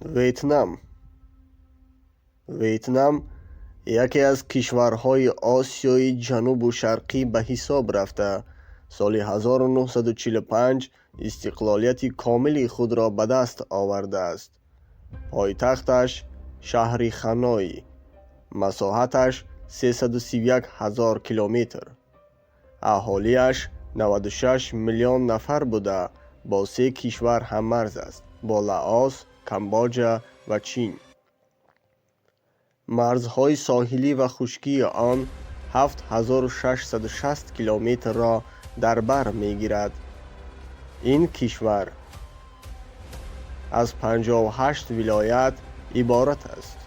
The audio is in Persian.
ویتنام یکی از کشورهای آسیای جنوب و شرقی به حساب رفته سال 1945 استقلالیت کامل خود را به دست آورده است. پایتختش شهر خانوی، مساحتش 331,000 کیلومتر، اهالیش 96 میلیون نفر بوده با 3 کشور هم مرز است، با لائوس، کامبوجا و چین. مرزهای ساحلی و خشکی آن 7660 کیلومتر را در بر میگیرد. این کشور از 58 ولایت عبارت است.